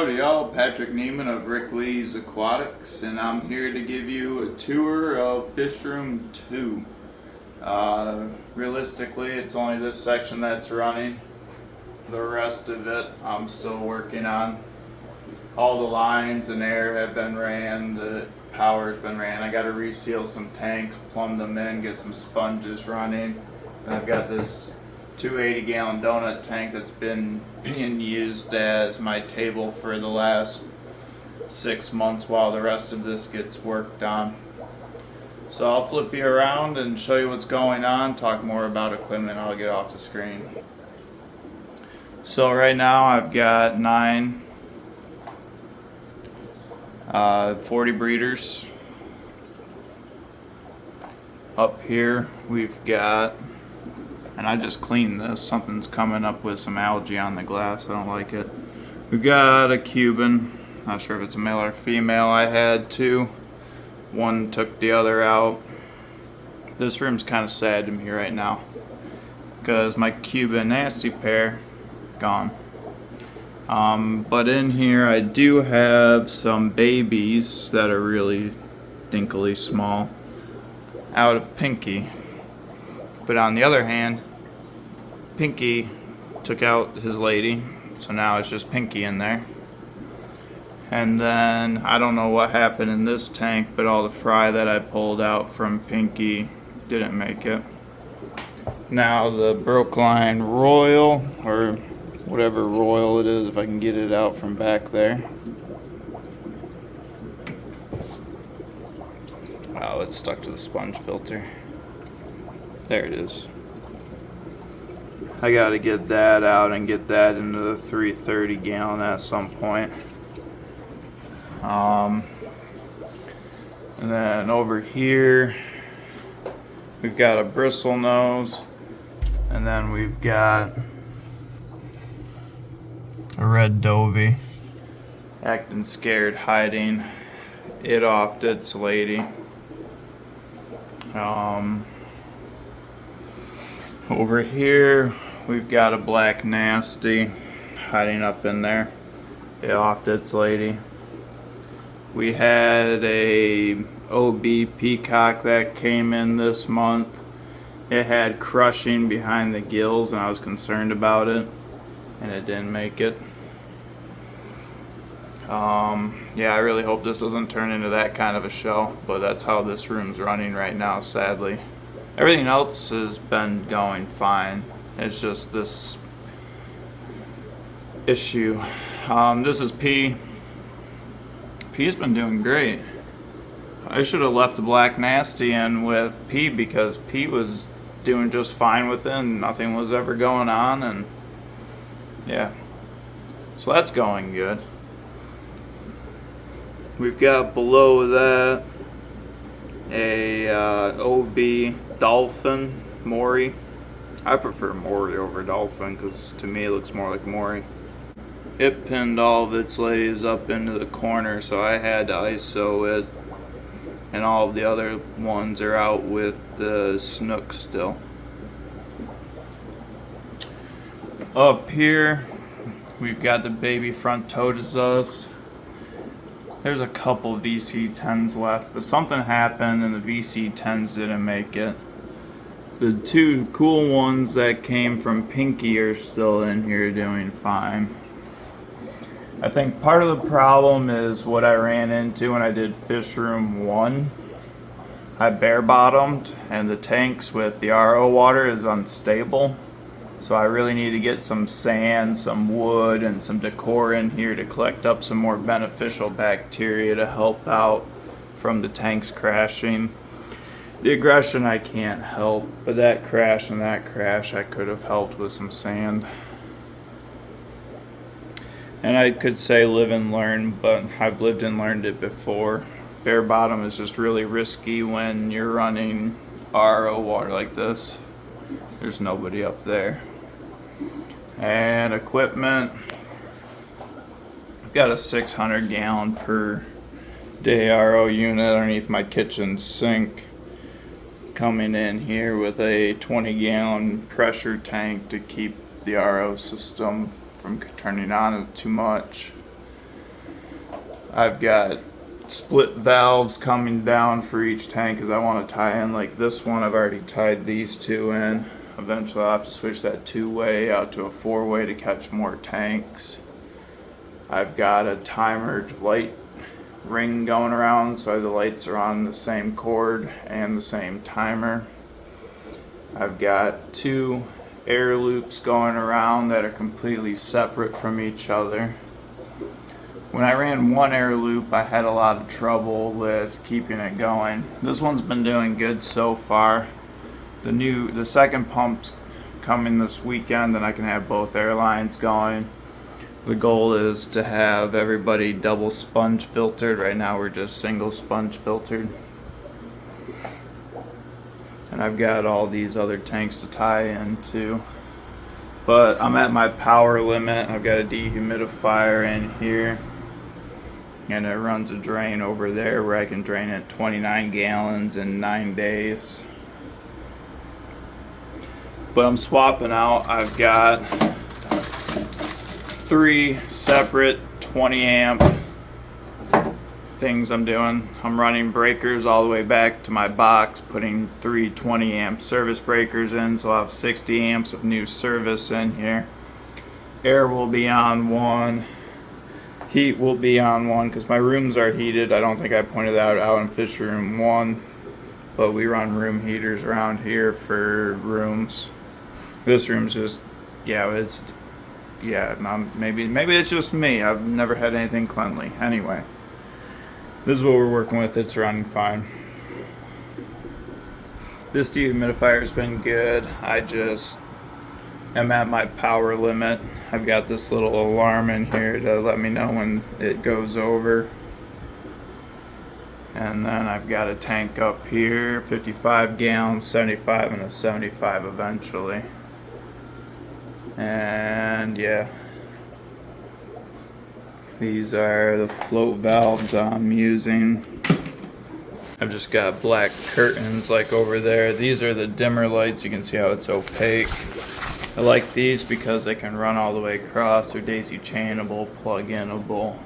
Howdy y'all, Patrick Neiman of Rick Lee's Aquatics, and I'm here to give you a tour of Fish Room 2. Realistically, it's only this section that's running. The rest of it I'm still working on. All the lines and air have been ran, the power's been ran. I gotta reseal some tanks, plumb them in, get some sponges running. And I've got this 280-gallon donut tank that's been being used as my table for the last 6 months while the rest of this gets worked on. So I'll flip you around and show you what's going on, talk more about equipment. I'll get off the screen. So right now I've got 9 40 breeders. Up here we've got, and I just cleaned this, something's coming up with some algae on the glass, I don't like it. We've got a Cuban, not sure if it's a male or female. I had 2, one took the other out. This room's kind of sad to me right now because my Cuban nasty pair gone. But in here I do have some babies that are really dinkily small out of Pinky. But on the other hand, Pinky took out his lady, so now it's just Pinky in there. And then I don't know what happened in this tank, but all the fry that I pulled out from Pinky didn't make it. Now the Brookline Royal, or whatever Royal it is, if I can get it out from back there. Oh, it's stuck to the sponge filter. There it is. I gotta get that out and get that into the 330 gallon at some point. And then over here we've got a bristle nose, and then we've got a red dovey acting scared, hiding it off its lady. Over here we've got a black nasty hiding up in there, it offed its lady. We had a OB peacock that came in this month. It had crushing behind the gills and I was concerned about it, and it didn't make it. Yeah, I really hope this doesn't turn into that kind of a show, but that's how this room's running right now, sadly. Everything else has been going fine. It's just this issue. This is P. P's been doing great. I should have left the black nasty in with P because P was doing just fine with it and nothing was ever going on, and yeah. So that's going good. We've got below that a OB dolphin, Maury. I prefer Maury over dolphin because to me it looks more like Maury. It pinned all of its ladies up into the corner, so I had to ISO it, and all of the other ones are out with the snook still. Up here we've got the baby front totosus. There's a couple VC10s left, but something happened and the VC10s didn't make it. The 2 cool ones that came from Pinky are still in here doing fine. I think part of the problem is what I ran into when I did Fish Room 1. I bare bottomed and the tanks with the RO water is unstable. So I really need to get some sand, some wood, and some decor in here to collect up some more beneficial bacteria to help out from the tanks crashing. The aggression I can't help, but that crash and that crash I could have helped with some sand. And I could say live and learn, but I've lived and learned it before. Bare bottom is just really risky when you're running RO water like this. There's nobody up there. And equipment, I've got a 600 gallon per day RO unit underneath my kitchen sink, coming in here with a 20 gallon pressure tank to keep the RO system from turning on too much. I've got split valves coming down for each tank because I want to tie in like this one. I've already tied these two in. Eventually I'll have to switch that two-way out to a four-way to catch more tanks. I've got a timered light ring going around so the lights are on the same cord and the same timer. I've got two air loops going around that are completely separate from each other. When I ran one air loop, I had a lot of trouble with keeping it going. This one's been doing good so far. The second pump's coming this weekend, and I can have both airlines going. The goal is to have everybody double sponge filtered. Right now we're just single sponge filtered. And I've got all these other tanks to tie into. But I'm at my power limit. I've got a dehumidifier in here. And it runs a drain over there where I can drain it 29 gallons in 9 days. But I'm swapping out. I've got 3 separate 20 amp things I'm doing. I'm running breakers all the way back to my box, putting 3 20 amp service breakers in, so I'll have 60 amps of new service in here. Air will be on one. Heat will be on one because my rooms are heated. I don't think I pointed that out in fish room 1, but we run room heaters around here for rooms. This room's just, maybe it's just me. I've never had anything cleanly. Anyway, this is what we're working with. It's running fine. This dehumidifier has been good. I just am at my power limit. I've got this little alarm in here to let me know when it goes over. And then I've got a tank up here, 55 gallons, 75 and a 75 eventually. And yeah, these are the float valves I'm using. I've just got black curtains like over there. These are the dimmer lights. You can see how it's opaque. I like these because they can run all the way across. They're daisy chainable, plug-inable.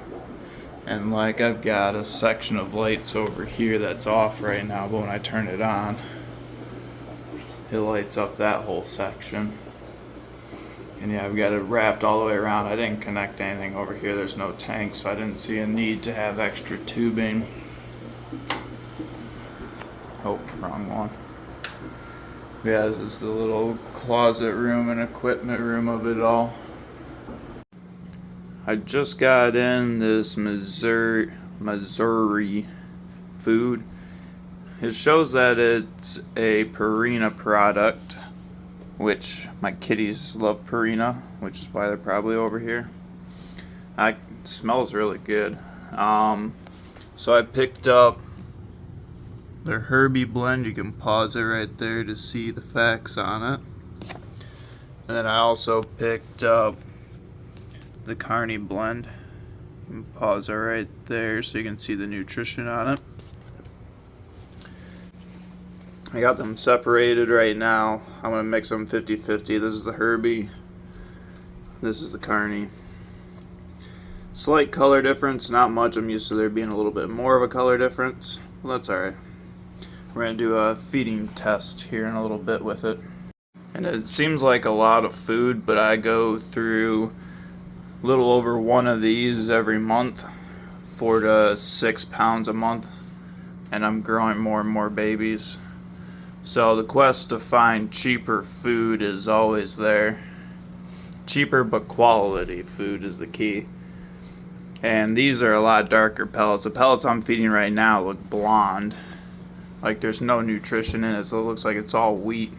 And like I've got a section of lights over here that's off right now, but when I turn it on, it lights up that whole section. And yeah, I've got it wrapped all the way around. I didn't connect anything over here. There's no tank, so I didn't see a need to have extra tubing. Oh, wrong one. Yeah, this is the little closet room and equipment room of it all. I just got in this Missouri food. It shows that it's a Purina product, which my kitties love Purina, which is why they're probably over here. It smells really good. So I picked up their Herbie blend. You can pause it right there to see the facts on it. And then I also picked up the Carney blend. You can pause it right there so you can see the nutrition on it. I got them separated right now. I'm going to mix them 50-50. This is the Herbie. This is the Carney. Slight color difference, not much. I'm used to there being a little bit more of a color difference. Well, that's alright. We're going to do a feeding test here in a little bit with it. And it seems like a lot of food, but I go through a little over one of these every month, 4 to 6 pounds a month, and I'm growing more and more babies. So the quest to find cheaper food is always there. Cheaper but quality food is the key. And these are a lot darker pellets. The pellets I'm feeding right now look blonde. Like there's no nutrition in it, so it looks like it's all wheat.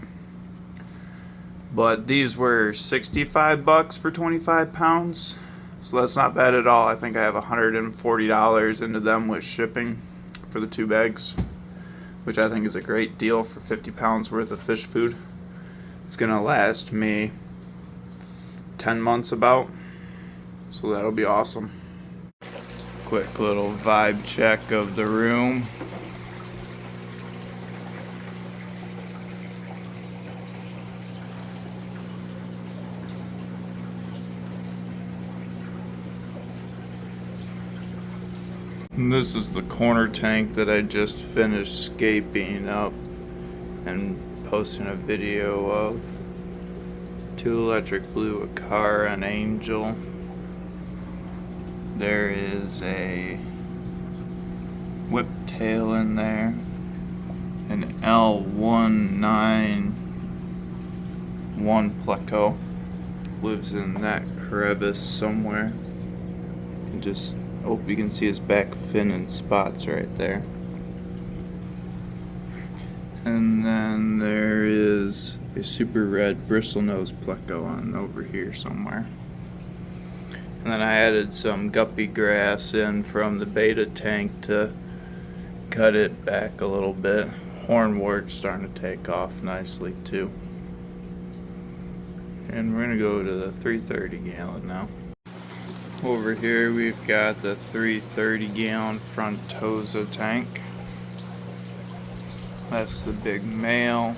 But these were $65 for 25 pounds. So that's not bad at all. I think I have $140 into them with shipping for the 2 bags, which I think is a great deal for 50 pounds worth of fish food. It's gonna last me 10 months about, so that'll be awesome. Quick little vibe check of the room. And this is the corner tank that I just finished scaping up and posting a video of. 2 electric blue, a car, an angel. There is a whiptail in there. An L191 pleco lives in that crevice somewhere. And just hope you can see his back fin and spots right there. And then there is a super red bristlenose pleco on over here somewhere. And then I added some guppy grass in from the beta tank to cut it back a little bit. Hornwort's starting to take off nicely too. And we're gonna go to the 330 gallon now. Over here we've got the 330 gallon Frontosa tank. That's the big male.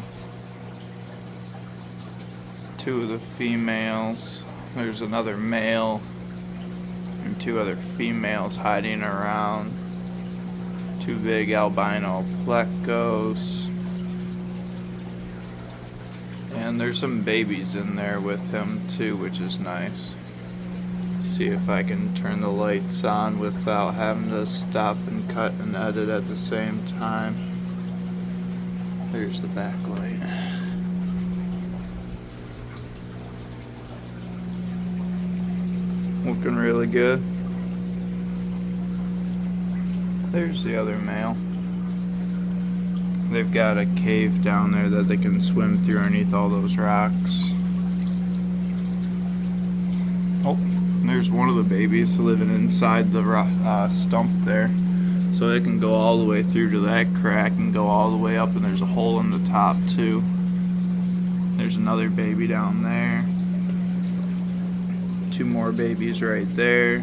2 of the females. There's another male and 2 other females hiding around. 2 big albino plecos. And there's some babies in there with him too, which is nice. See if I can turn the lights on without having to stop and cut and edit at the same time. There's the backlight. Looking really good. There's the other male. They've got a cave down there that they can swim through underneath all those rocks. Oh, there's one of the babies living inside the stump there. So they can go all the way through to that crack and go all the way up, and there's a hole in the top too. There's another baby down there. 2 more babies right there.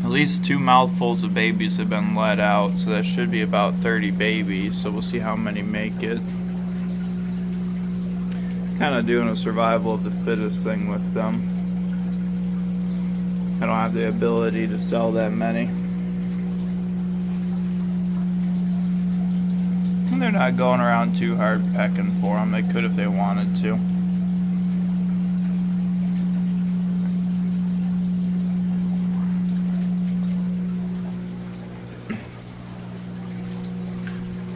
At least 2 mouthfuls of babies have been let out, so that should be about 30 babies, so we'll see how many make it. Kind of doing a survival of the fittest thing with them. I don't have the ability to sell that many. And they're not going around too hard pecking for them. They could if they wanted to.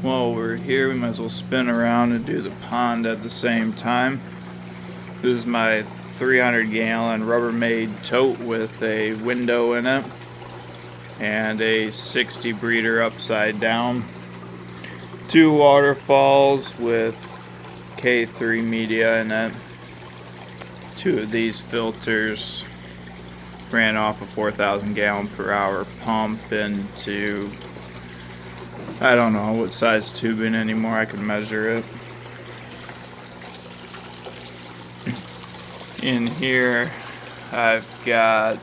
While we're here, we might as well spin around and do the pond at the same time. This is my 300 gallon Rubbermaid tote with a window in it and a 60 breeder upside down. 2 waterfalls with K3 media in it. 2 of these filters ran off a 4,000 gallon per hour pump into, I don't know what size tubing anymore, I can measure it. In here I've got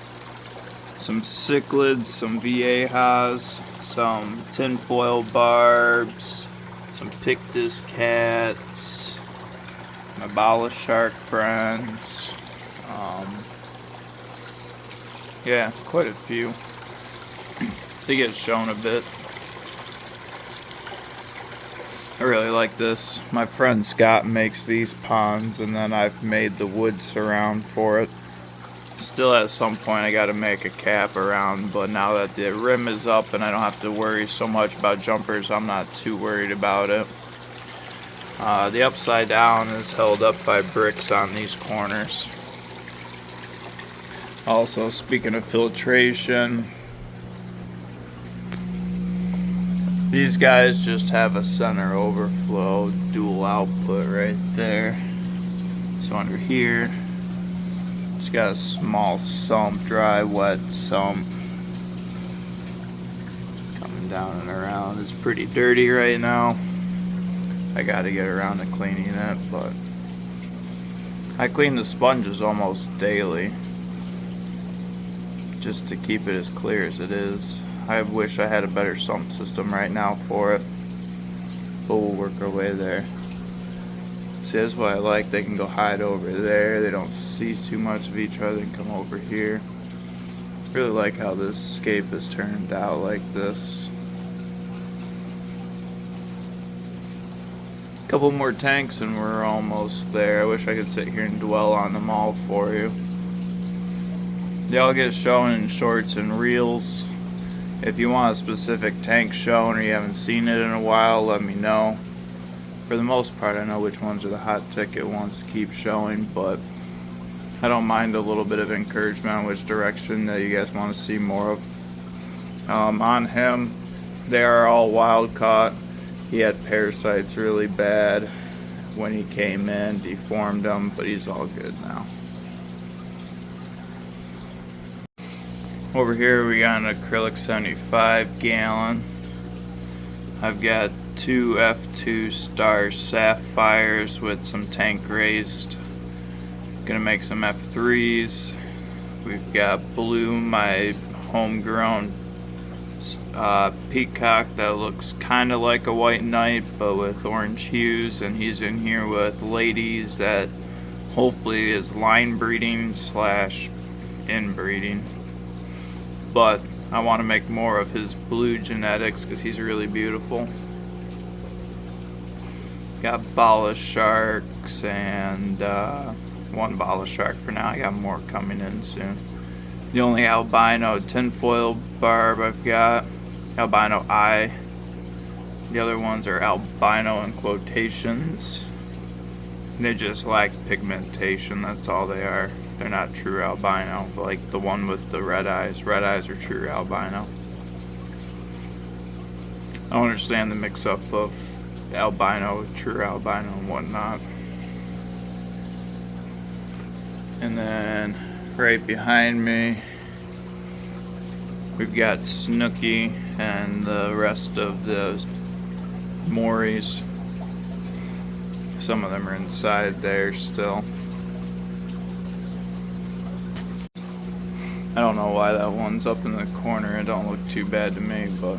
some cichlids, some Viejas, some tinfoil barbs, some Pictus cats, my Bala shark friends. Yeah, quite a few. They get shown a bit. I really like this. My friend Scott makes these ponds, and then I've made the wood surround for it. Still at some point I gotta make a cap around, but now that the rim is up and I don't have to worry so much about jumpers, I'm not too worried about it. The upside down is held up by bricks on these corners. Also, speaking of filtration, these guys just have a center overflow dual output right there. So under here, it's got a small sump, dry, wet sump. Coming down and around. It's pretty dirty right now. I gotta get around to cleaning it, but I clean the sponges almost daily just to keep it as clear as it is. I wish I had a better sump system right now for it, but we'll work our way there. See, that's what I like. They can go hide over there. They don't see too much of each other and come over here. Really like how this scape has turned out like this. Couple more tanks and we're almost there. I wish I could sit here and dwell on them all for you. They all get shown in shorts and reels. If you want a specific tank shown or you haven't seen it in a while, let me know. For the most part, I know which ones are the hot ticket ones to keep showing, but I don't mind a little bit of encouragement on which direction that you guys want to see more of. On him, they are all wild caught. He had parasites really bad when he came in, deformed them, but he's all good now. Over here we got an acrylic 75 gallon. I've got two F2 star sapphires with some tank raised. Gonna make some F3s. We've got blue, my homegrown peacock that looks kind of like a white knight but with orange hues, and he's in here with ladies that hopefully is line breeding slash inbreeding, but I want to make more of his blue genetics because he's really beautiful. Got bala sharks and one bala shark for now. I got more coming in soon. The only albino tinfoil barb I've got, albino eye. The other ones are albino in quotations. They just lack pigmentation, that's all they are. They're not true albino, like the one with the red eyes. Red eyes are true albino. I don't understand the mix-up of albino with true albino and whatnot. And then right behind me we've got Snooky and the rest of the Mories. Some of them are inside there still. I don't know why that one's up in the corner. It don't look too bad to me, but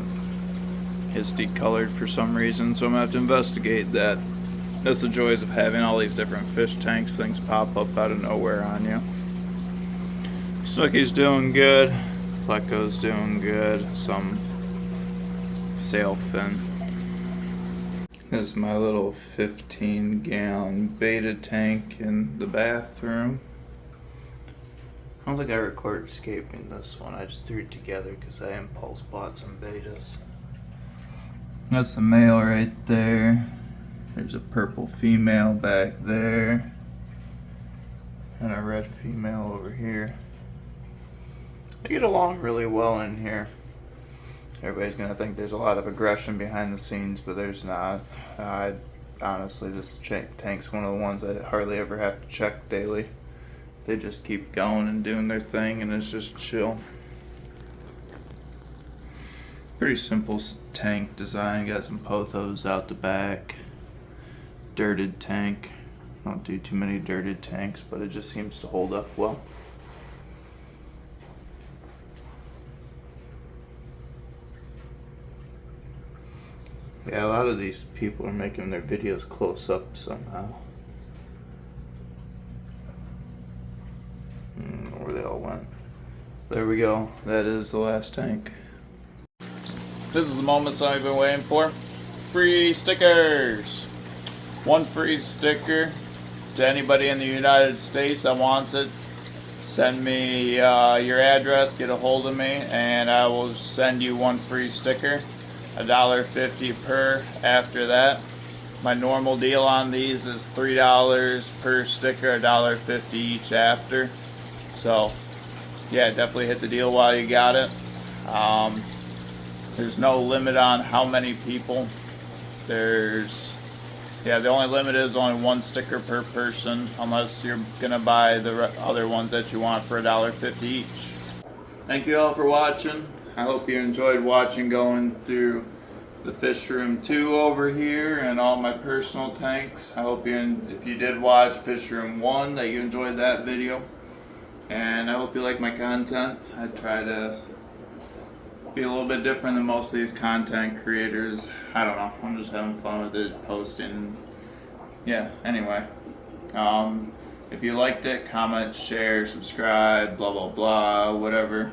it's decolored for some reason, so I'm gonna have to investigate that. That's the joys of having all these different fish tanks. Things pop up out of nowhere on you. Snooky's doing good. Pleco's doing good. Some sailfin. This is my little 15-gallon beta tank in the bathroom. I don't think I recorded escaping this one. I just threw it together because I impulse bought some betas. That's the male right there. There's a purple female back there. And a red female over here. They get along really well in here. Everybody's gonna think there's a lot of aggression behind the scenes, but there's not. Honestly, this tank's one of the ones I hardly ever have to check daily. They just keep going and doing their thing, and it's just chill. Pretty simple tank design. Got some pothos out the back. Dirted tank. Don't do too many dirted tanks, but it just seems to hold up well. Yeah, a lot of these people are making their videos close up somehow. Where they all went. There we go. That is the last tank. This is the moment I've been waiting for. Free stickers! One free sticker to anybody in the United States that wants it. Send me your address, get a hold of me, and I will send you one free sticker. $1.50 per after that. My normal deal on these is $3 per sticker, $1.50 each after. So yeah, definitely hit the deal while you got it. There's no limit on how many people. The only limit is only one sticker per person, unless you're gonna buy the other ones that you want for $1.50 each. Thank you all for watching. I hope you enjoyed watching going through the fish room 2 over here and all my personal tanks. I hope if you did watch fish room 1 that you enjoyed that video. And I hope you like my content. I try to be a little bit different than most of these content creators. I don't know, I'm just having fun with it, posting. Yeah, anyway. If you liked it, comment, share, subscribe, blah blah blah, whatever.